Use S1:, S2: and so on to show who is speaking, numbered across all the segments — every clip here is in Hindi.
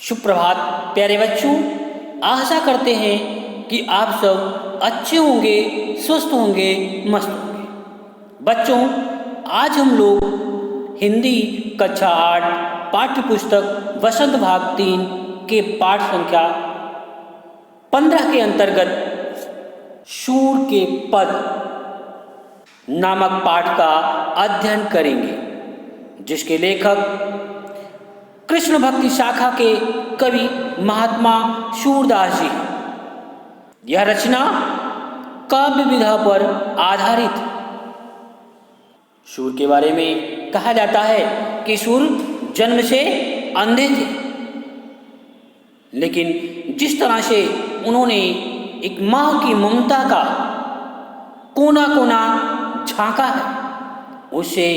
S1: सुप्रभात प्यारे बच्चों, आशा करते हैं कि आप सब अच्छे होंगे, स्वस्थ होंगे, मस्त होंगे। बच्चों, आज हम लोग हिंदी कक्षा 8 पाठ्य पुस्तक वसंत भाग 3 के पाठ संख्या 15 के अंतर्गत शूर के पद नामक पाठ का अध्ययन करेंगे, जिसके लेखक कृष्ण भक्ति शाखा के कवि महात्मा शूरदास जी हैं। यह रचना काव्य विधा पर आधारित है। शूर के बारे में कहा जाता है कि शूर जन्म से अंधे थे, लेकिन जिस तरह से उन्होंने एक माँ की ममता का कोना कोना झांका है, उससे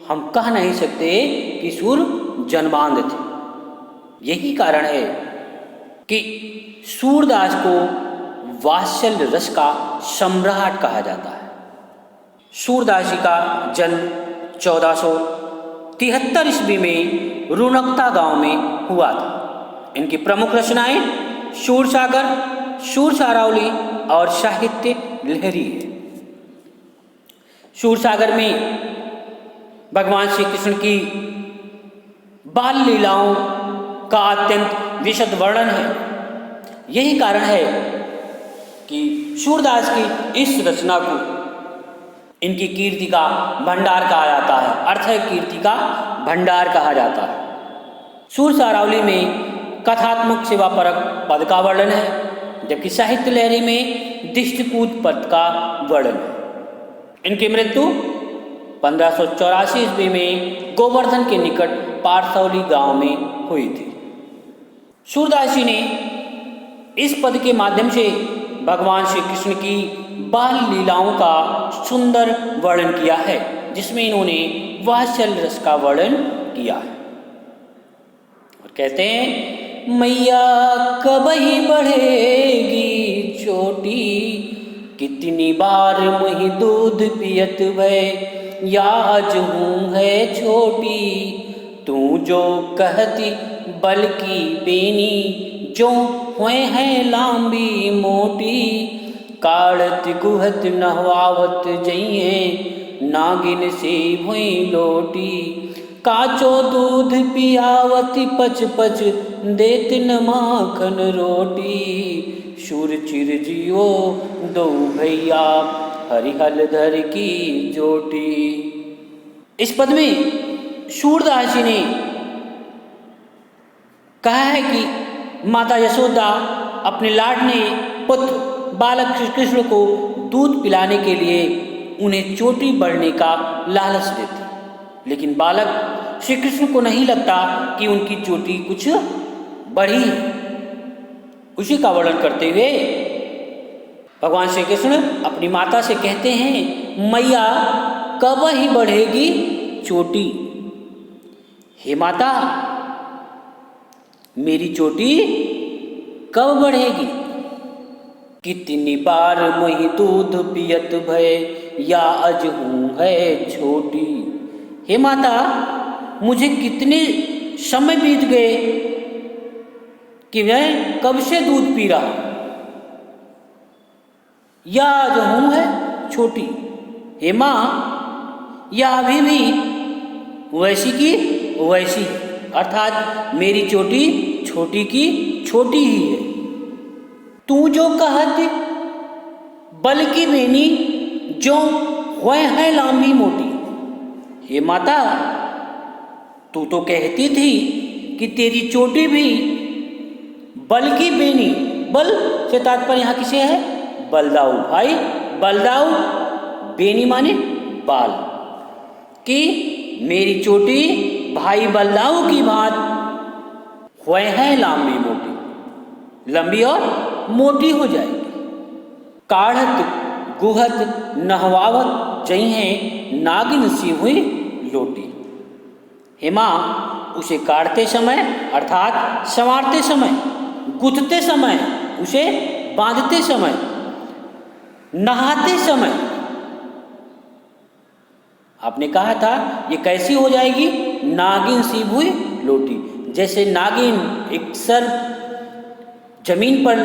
S1: हम कह नहीं सकते कि शूर जन्मांध थे। यही कारण है कि सूरदास को वात्सल्य रस का सम्राट कहा जाता है। सूरदास जी का जन्म 1473 ईस्वी में रुनकता गांव में हुआ था। इनकी प्रमुख रचनाएं शूरसागर, शूरसारावली और साहित्य लहरी है। शूरसागर में भगवान श्री कृष्ण की बाल लीलाओं का अत्यंत विशद वर्णन है। यही कारण है कि सूरदास की इस रचना को इनकी कीर्ति का भंडार कहा जाता है, अर्थ कीर्ति का भंडार कहा जाता है। शूरसारावली में कथात्मक सेवापरक पद का वर्णन है, जबकि साहित्य लहरी में दिष्टकूट पद का वर्णन है। इनकी मृत्यु 1584 ईस्वी में गोवर्धन के निकट पारसौली गांव में हुई थी। सूरदास जी ने इस पद के माध्यम से भगवान श्री कृष्ण की बाल लीलाओं का सुंदर वर्णन किया है, जिसमें इन्होंने वात्सल्य रस का वर्णन किया है। और कहते हैं, मैया कबही बढ़ेगी छोटी, कितनी बार मुहि दूध पियत भय, याज हूँ है छोटी, तू जो कहती बल्कि बेनी, जो हुए हैं लांबी मोटी, काढ़त गुहत नहवावत जइए, नागिन से भुई लोटी, काचो दूध पियावती पच पच, देत न माखन रोटी, शूर चिर जियो दो भैया, हरिहल धर की जोटी। इस पद में सूरदास जी ने कहा है कि माता यशोदा अपने लाडले पुत्र बालक श्री कृष्ण को दूध पिलाने के लिए उन्हें चोटी बढ़ने का लालच देती, लेकिन बालक श्री कृष्ण को नहीं लगता कि उनकी चोटी कुछ बढ़ी है। उसी का वर्णन करते हुए भगवान श्री कृष्ण अपनी माता से कहते हैं, मैया कब ही बढ़ेगी चोटी। हे माता, मेरी चोटी कब बढ़ेगी? कितनी बार मुहि दूध पियत भय, या अज हूँ है छोटी। हे माता, मुझे कितने समय बीत गए कि मैं कब से दूध पी रहा हूं, या जो हूं है छोटी। हे माँ, या अभी भी वैसी की वैसी, अर्थात मेरी चोटी छोटी की छोटी ही है। तू जो कहती बल्कि बेनी, जो हुए है लांबी मोटी। हे माता, तू तो कहती थी कि तेरी चोटी भी बल्कि बेनी, बल से तात्पर्य यहाँ किसे है? बलदाऊ भाई बलदाऊ, बेनी माने बाल, कि मेरी चोटी भाई बलदाऊ की बात हुए हैं लांबी मोटी, लंबी और मोटी हो जाएगी। काढ़त गुहत नहवावत जई हैं, नागिन सी हुई लोटी। हे माँ, उसे काटते समय अर्थात संवारते समय, गुथते समय, उसे बांधते समय, नहाते समय, आपने कहा था ये कैसी हो जाएगी? नागिन सी हुई लोटी, जैसे नागिन एक सर जमीन पर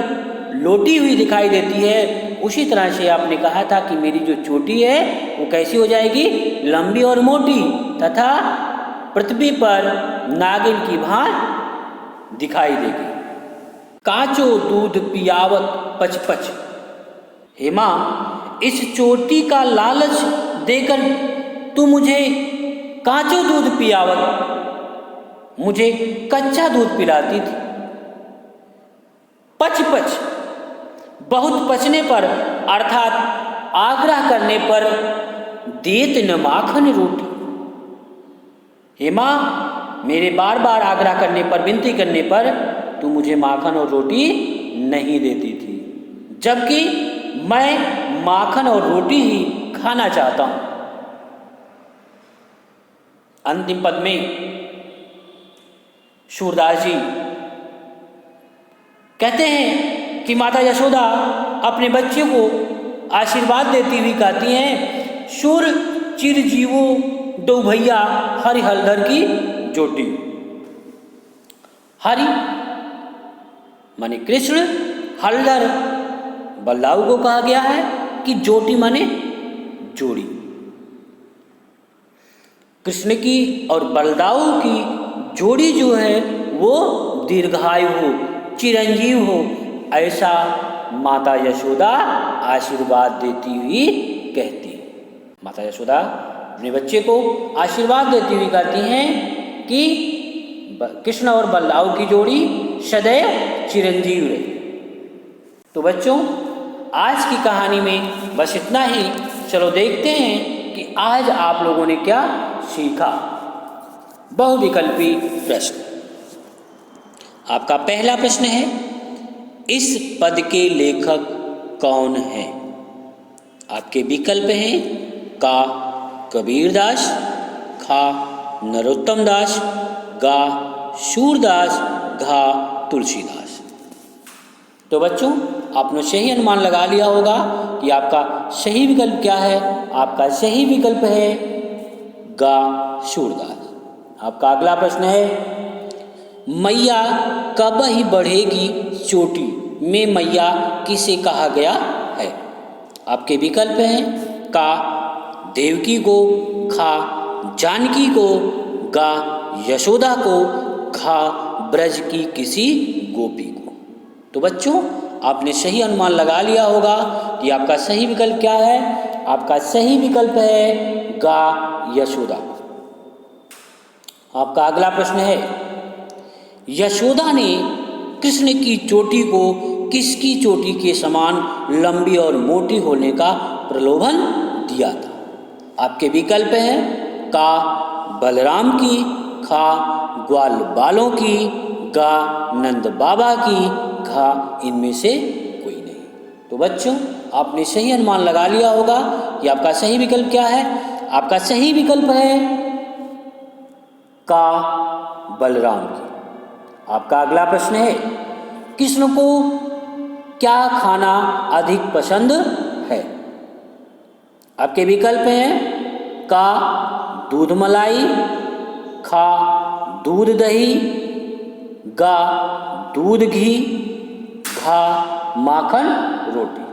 S1: लोटी हुई दिखाई देती है, उसी तरह से आपने कहा था कि मेरी जो चोटी है वो कैसी हो जाएगी, लंबी और मोटी, तथा पृथ्वी पर नागिन की भांति दिखाई देगी। काचो दूध पियावत पच पच। हे माँ, इस चोटी का लालच देकर तू मुझे काचो दूध पियावत, मुझे कच्चा दूध पिलाती थी। पच पच, बहुत पचने पर अर्थात आग्रह करने पर देत न माखन रोटी। हे माँ, मेरे बार बार आग्रह करने पर, विनती करने पर तू मुझे माखन और रोटी नहीं देती थी, जबकि मैं माखन और रोटी ही खाना चाहता हूं। अंतिम पद में सूरदास जी कहते हैं कि माता यशोदा अपने बच्चे को आशीर्वाद देती हुई कहती हैं, शूर चिरजीवो दो भैया हरि हलधर की जोटी। हरि माने कृष्ण, हलधर बलदाऊ को कहा गया है कि जोटी माने जोड़ी। कृष्ण की और बलदाऊ की जोड़ी जो है वो दीर्घायु हो, चिरंजीव हो, ऐसा माता यशोदा आशीर्वाद देती हुई कहती है। माता यशोदा अपने बच्चे को आशीर्वाद देती हुई कहती हैं कि कृष्ण और बलदाऊ की जोड़ी सदैव चिरंजीव रहे। तो बच्चों, आज की कहानी में बस इतना ही। चलो देखते हैं कि आज आप लोगों ने क्या सीखा। बहुविकल्पी प्रश्न। आपका पहला प्रश्न है, इस पद के लेखक कौन है? आपके विकल्प हैं का कबीरदास, खा नरोत्तम दास, गा सूरदास, घा तुलसीदास। तो बच्चों, आपने सही अनुमान लगा लिया होगा कि आपका सही विकल्प क्या है। आपका सही विकल्प है गा सूरदास। आपका अगला प्रश्न है, मैया कब ही बढ़ेगी चोटी में मैया किसे कहा गया है? आपके विकल्प हैं का देवकी को, खा जानकी को, गा यशोदा को, खा ब्रज की किसी गोपी को। तो बच्चों, आपने सही अनुमान लगा लिया होगा कि आपका सही विकल्प क्या है। आपका सही विकल्प है गा यशोदा। आपका अगला प्रश्न है, यशोदा ने कृष्ण की चोटी को किसकी चोटी के समान लंबी और मोटी होने का प्रलोभन दिया था? आपके विकल्प हैं का बलराम की, खा ग्वाल बालों की, गा नंद बाबा की, घा इनमें से कोई नहीं। तो बच्चों, आपने सही अनुमान लगा लिया होगा कि आपका सही विकल्प क्या है। आपका सही विकल्प है का बलराम की। आपका अगला प्रश्न है, कृष्ण को क्या खाना अधिक पसंद है? आपके विकल्प हैं का दूध मलाई, खा दूध दही, गा दूध घी, घा माखन रोटी।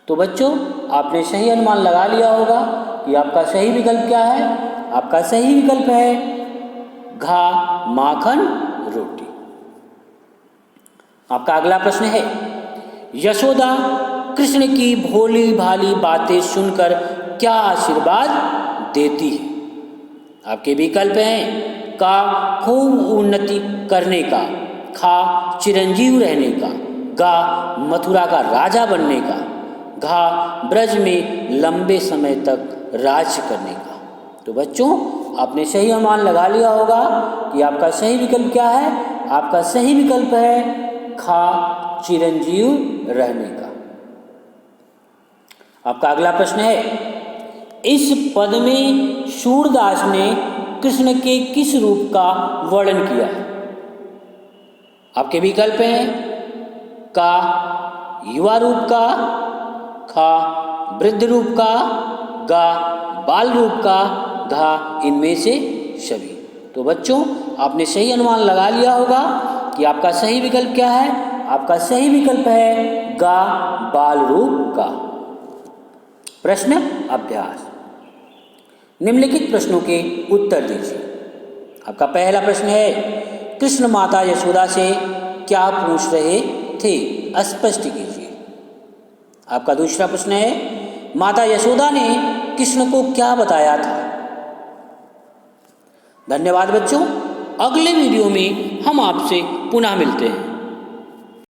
S1: तो बच्चों, आपने सही अनुमान लगा लिया होगा कि आपका सही विकल्प क्या है। आपका सही विकल्प है घा माखन रोटी। आपका अगला प्रश्न है, यशोदा कृष्ण की भोली भाली बातें सुनकर क्या आशीर्वाद देती है? आपके विकल्प हैं का खूब उन्नति करने का, खा चिरंजीव रहने का, गा मथुरा का राजा बनने का, घा ब्रज में लंबे समय तक राज करने का। तो बच्चों, आपने सही अनुमान लगा लिया होगा कि आपका सही विकल्प क्या है। आपका सही विकल्प है खा चिरंजीव रहने का। आपका अगला प्रश्न है, इस पद में सूरदास ने कृष्ण के किस रूप का वर्णन किया है? आपके विकल्प हैं का युवा रूप का, खा वृद्ध रूप का, गा बाल रूप का, घा इनमें से सभी। तो बच्चों आपने सही अनुमान लगा लिया होगा कि आपका सही विकल्प क्या है। आपका सही विकल्प है गा, बाल रूप का। प्रश्न अभ्यास, निम्नलिखित प्रश्नों के उत्तर दीजिए। आपका पहला प्रश्न है, कृष्ण माता यशोदा से क्या पूछ रहे थे, स्पष्ट कीजिए। आपका दूसरा प्रश्न है, माता यशोदा ने कृष्ण को क्या बताया था। धन्यवाद बच्चों, अगले वीडियो में हम आपसे पुनः मिलते हैं।